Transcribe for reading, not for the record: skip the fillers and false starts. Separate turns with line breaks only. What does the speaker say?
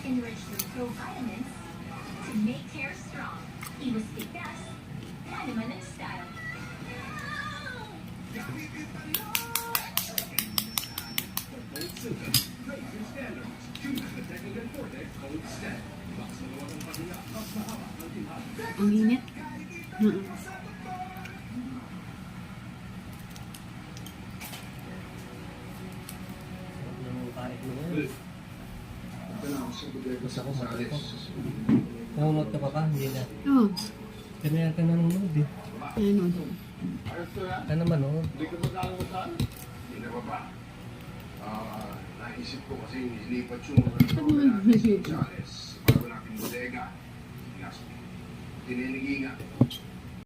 enriched with provitamins to make hair strong. Iwas tigas, naman ng style.
Ang init.
Basta ko matakot.
Nanonood ka pa ka? Hindi na.
Oo.
Kanya ka nanonood eh.
Ayun o.
Ka naman oh.
Hindi ka magkakamutan? Hindi na ba ba? Naisip ko kasi nilipat yung Gonzales bago natin bodega. Tinenigi nga.